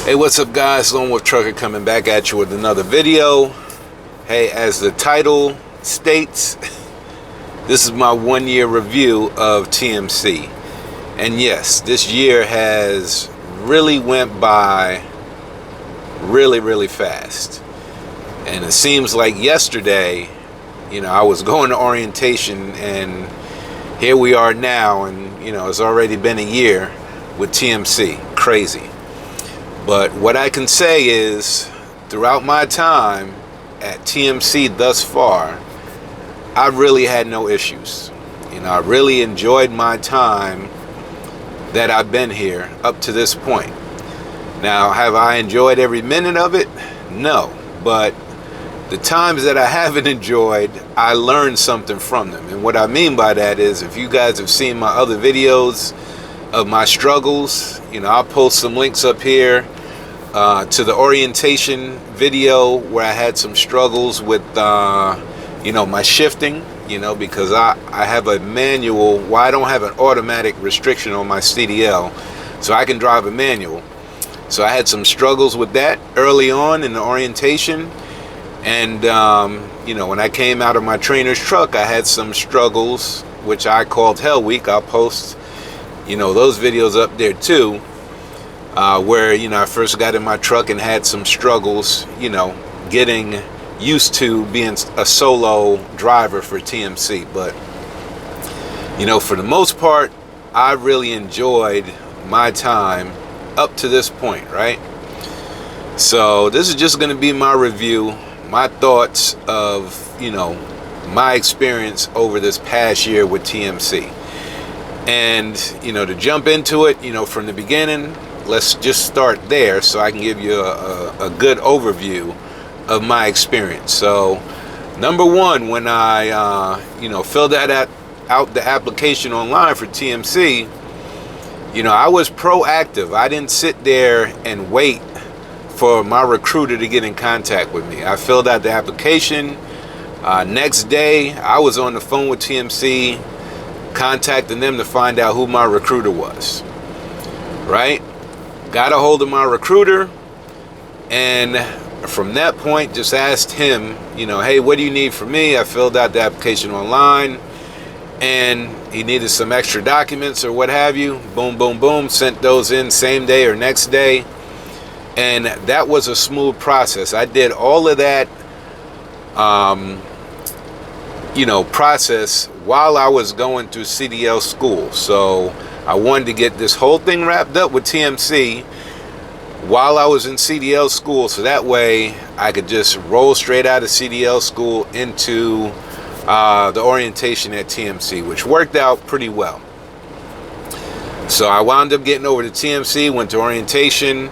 Hey, what's up guys? Lone Wolf Trucker coming back at you with another video. Hey, as the title states, this is my 1 year review of TMC. And yes, this year has really went by really fast. And it seems like yesterday, I was going to orientation and here we are now, and it's already been a year with TMC. Crazy. But what I can say is, throughout my time at TMC thus far, I really had no issues. I really enjoyed my time that I've been here up to this point. Now, have I enjoyed every minute of it? No. But the times that I haven't enjoyed, I learned something from them. And what I mean by that is, if you guys have seen my other videos of my struggles, I'll post some links up here to the orientation video where I had some struggles with my shifting, because I have a manual. Well, I don't have an automatic restriction on my CDL, so I can drive a manual. So I had some struggles with that early on in the orientation. And when I came out of my trainer's truck, I had some struggles, which I called Hell Week. I'll post those videos up there too, where I first got in my truck and had some struggles, getting used to being a solo driver for TMC. But for the most part, I really enjoyed my time up to this point, right? So this is just going to be my review, my thoughts of my experience over this past year with TMC. And to jump into it, from the beginning, let's just start there so I can give you a good overview of my experience. So number one, when I filled out the application online for TMC, I was proactive. I didn't sit there and wait for my recruiter to get in contact with me. I filled out the application. Next day, I was on the phone with TMC, contacting them to find out who my recruiter was. Right? Got a hold of my recruiter, and from that point, just asked him, hey, what do you need from me? I filled out the application online, and he needed some extra documents or what have you. Boom, boom, boom. Sent those in same day or next day. And that was a smooth process. I did all of that, process while I was going through CDL school. So I wanted to get this whole thing wrapped up with TMC while I was in CDL school, so that way I could just roll straight out of CDL school into the orientation at TMC, which worked out pretty well. So I wound up getting over to TMC, went to orientation.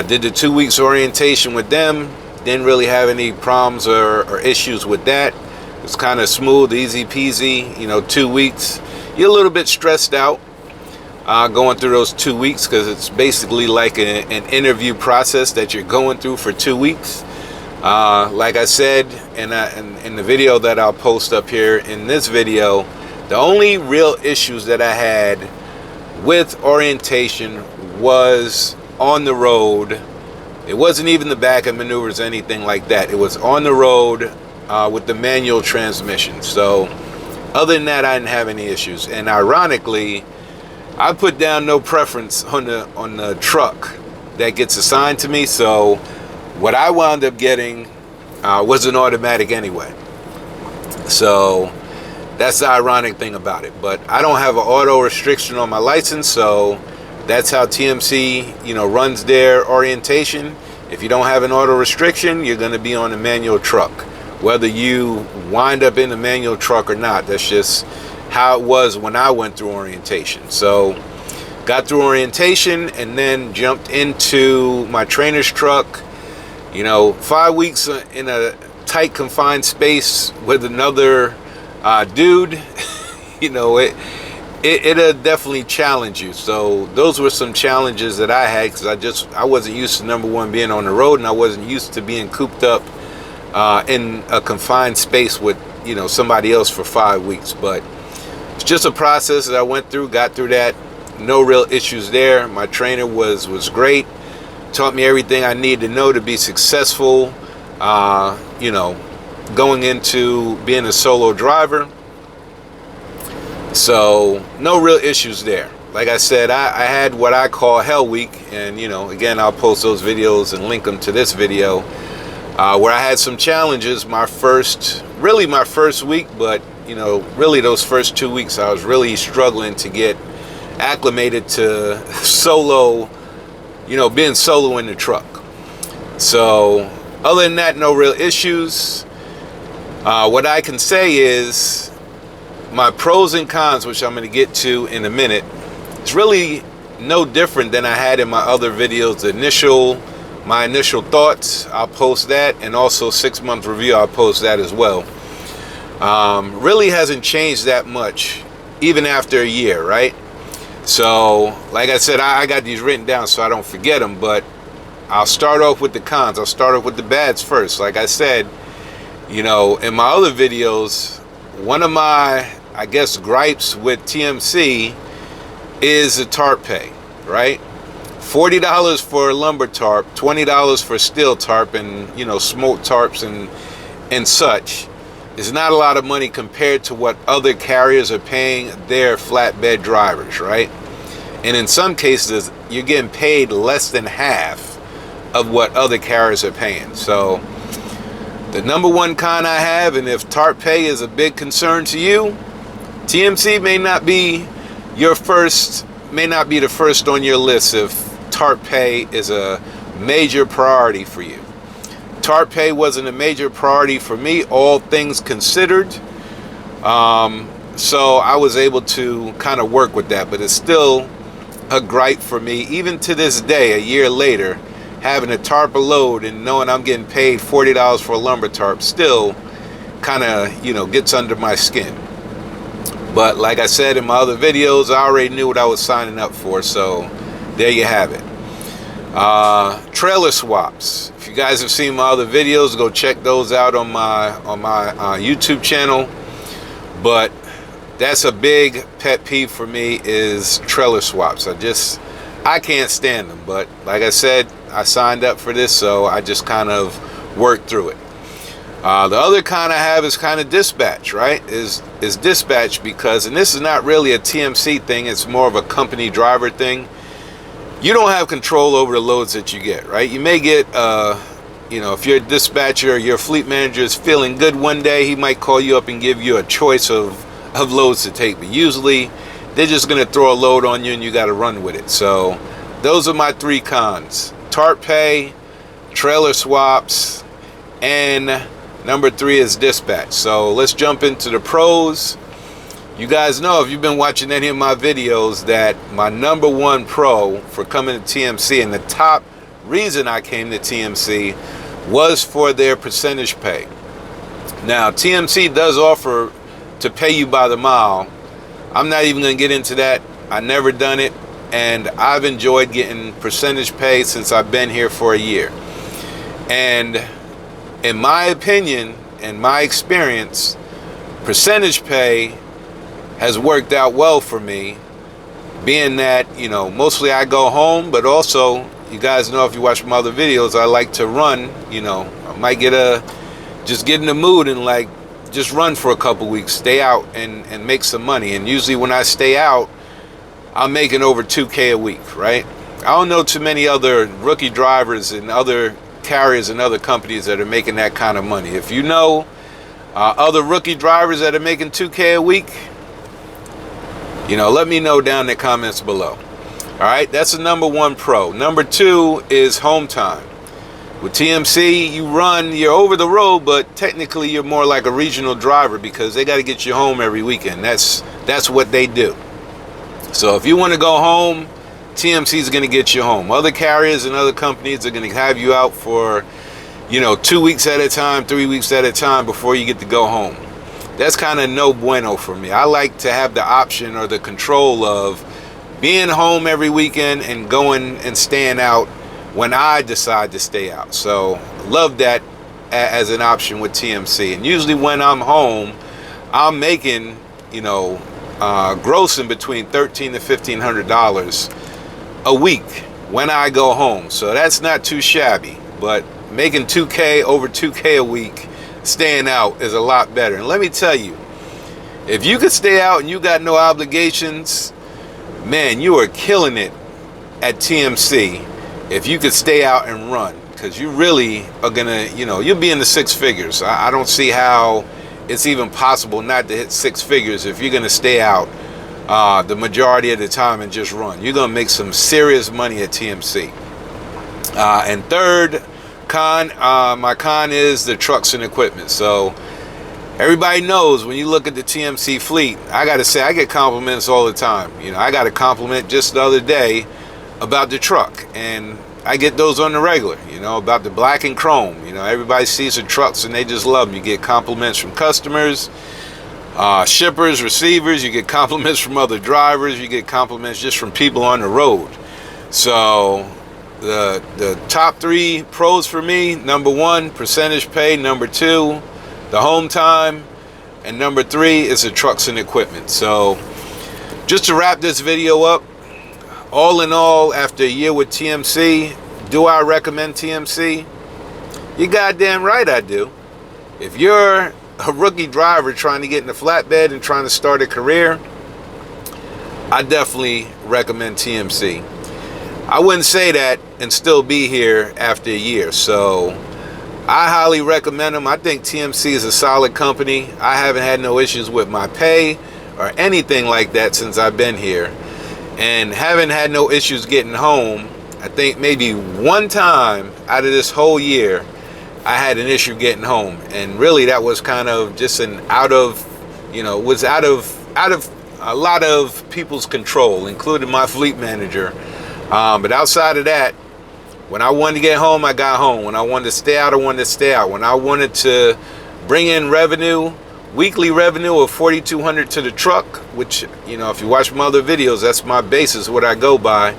Did the 2 weeks orientation with them. Didn't really have any problems or issues with that. It was kind of smooth, easy peasy. 2 weeks. You're a little bit stressed out going through those 2 weeks, because it's basically like an interview process that you're going through for 2 weeks. Like I said in the video that I'll post up here in this video, the only real issues that I had with orientation was on the road. It wasn't even the back end maneuvers, anything like that. It was on the road with the manual transmission. So other than that, I didn't have any issues. And ironically, I put down no preference on the truck that gets assigned to me. So what I wound up getting was an automatic anyway. So that's the ironic thing about it. But I don't have an auto restriction on my license, so that's how TMC, runs their orientation. If you don't have an auto restriction, you're going to be on a manual truck, whether you wind up in a manual truck or not. That's just how it was when I went through orientation. So got through orientation and then jumped into my trainer's truck. 5 weeks in a tight confined space with another dude. It'll definitely challenge you. So those were some challenges that I had, because I wasn't used to, number one, being on the road, and I wasn't used to being cooped up in a confined space with somebody else for 5 weeks. But it's just a process that I went through, got through that. No real issues there. My trainer was great. Taught me everything I need to know to be successful, you know, going into being a solo driver. So no real issues there. Like I said, I had what I call Hell Week, and you know, again, I'll post those videos and link them to this video, where I had some challenges my first week, but you know, really those first 2 weeks I was really struggling to get acclimated to solo, you know, being solo in the truck. So other than that, no real issues. What I can say is my pros and cons, which I'm going to get to in a minute. It's really no different than I had in my other videos. My initial thoughts, I'll post that, and also 6-month review, I'll post that as well. Really hasn't changed that much, even after a year, right? So, like I said, I got these written down so I don't forget them, but I'll start off with the cons. I'll start off with the bads first. Like I said, you know, in my other videos, one of my, I guess, gripes with TMC is the tarp pay, right? $40 for a lumber tarp, $20 for steel tarp, and you know, smoke tarps and such. Is not a lot of money compared to what other carriers are paying their flatbed drivers, right? And in some cases, you're getting paid less than half of what other carriers are paying. So the number one con I have, and if tarp pay is a big concern to you, TMC may not be the first on your list if tarp pay is a major priority for you. Tarp pay wasn't a major priority for me, all things considered. So I was able to kind of work with that, but it's still a gripe for me, even to this day, a year later, having a tarp a load and knowing I'm getting paid $40 for a lumber tarp still kind of, you know, gets under my skin. But like I said in my other videos, I already knew what I was signing up for, so there you have it. Trailer swaps. If you guys have seen my other videos, go check those out on my YouTube channel. But that's a big pet peeve for me, is trailer swaps. I can't stand them. But like I said, I signed up for this, so I just kind of worked through it. The other con I have is kind of dispatch, right? Is dispatch, because, and this is not really a TMC thing, it's more of a company driver thing. You don't have control over the loads that you get, right? You may get, you know, if you're a dispatcher, your fleet manager is feeling good one day, he might call you up and give you a choice of loads to take. But usually, they're just going to throw a load on you and you got to run with it. So, those are my 3 cons. Tarp pay, trailer swaps, and number 3 is dispatch. So let's jump into the pros. You guys know, if you've been watching any of my videos, that my number 1 pro for coming to TMC, and the top reason I came to TMC, was for their percentage pay. Now, TMC does offer to pay you by the mile. I'm not even going to get into that. I've never done it, and I've enjoyed getting percentage pay since I've been here for a year. And in my opinion, and my experience, percentage pay has worked out well for me, being that, you know, mostly I go home, but also, you guys know if you watch my other videos, I like to run. You know, I might just get in the mood and like just run for a couple weeks, stay out and make some money. And usually when I stay out, I'm making over $2K a week, right? I don't know too many other rookie drivers and other carriers and other companies that are making that kind of money. If you know other rookie drivers that are making $2K a week, you know, let me know down in the comments below. All right, that's the number 1 pro. Number 2 is home time. With TMC, you're over the road, but technically you're more like a regional driver, because they got to get you home every weekend. That's what they do. So if you want to go home, TMC is going to get you home. Other carriers and other companies are going to have you out for, you know, 2 weeks at a time, 3 weeks at a time before you get to go home. That's kind of no bueno for me. I like to have the option or the control of being home every weekend and going and staying out when I decide to stay out. So love that as an option with TMC. And usually when I'm home, I'm making, you know, grossing between $1,300 to $1,500 a week, when I go home. So that's not too shabby, but making 2K, over 2K a week, staying out is a lot better. And let me tell you, if you could stay out and you got no obligations, man, you are killing it at TMC if you could stay out and run, because you really are gonna, you'll be in the six figures. I don't see how it's even possible not to hit six figures if you're gonna stay out the majority of the time and just run. You're gonna make some serious money at TMC. And third con, my con is the trucks and equipment. So everybody knows when you look at the TMC fleet, I gotta say, I get compliments all the time. I got a compliment just the other day about the truck, and I get those on the regular, about the black and chrome. Everybody sees the trucks and they just love them. You get compliments from customers, shippers, receivers. You get compliments from other drivers. You get compliments just from people on the road. So the top three pros for me: number one, percentage pay; number two, the home time; and number three is the trucks and equipment. So just to wrap this video up, all in all, after a year with TMC, do I recommend TMC? You're goddamn right I do. If you're a rookie driver trying to get in the flatbed and trying to start a career, I definitely recommend TMC. I wouldn't say that and still be here after a year. So I highly recommend them. I think TMC is a solid company. I haven't had no issues with my pay or anything like that since I've been here. And haven't had no issues getting home. I think maybe one time out of this whole year, I had an issue getting home. And really that was kind of just was out of a lot of people's control, including my fleet manager. But outside of that, when I wanted to get home, I got home. When I wanted to stay out, I wanted to stay out. When I wanted to bring in revenue, weekly revenue of $4,200 to the truck, which, if you watch my other videos, that's my basis, what I go by.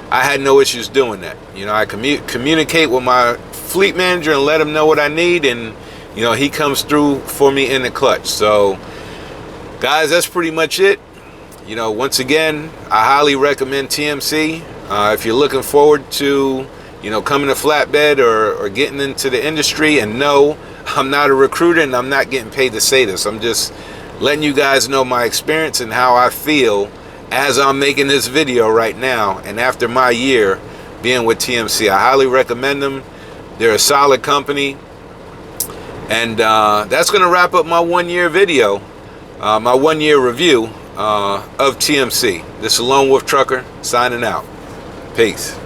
I had no issues doing that. I communicate with my fleet manager and let him know what I need, and he comes through for me in the clutch. So guys, that's pretty much it. Once again, I highly recommend TMC. If you're looking forward to coming to flatbed or getting into the industry, and no, I'm not a recruiter and I'm not getting paid to say this. I'm just letting you guys know my experience and how I feel as I'm making this video right now, and after my year being with TMC. I highly recommend them. They're a solid company. And that's going to wrap up my 1 year video, my 1 year review of TMC. This is Lone Wolf Trucker signing out. Peace.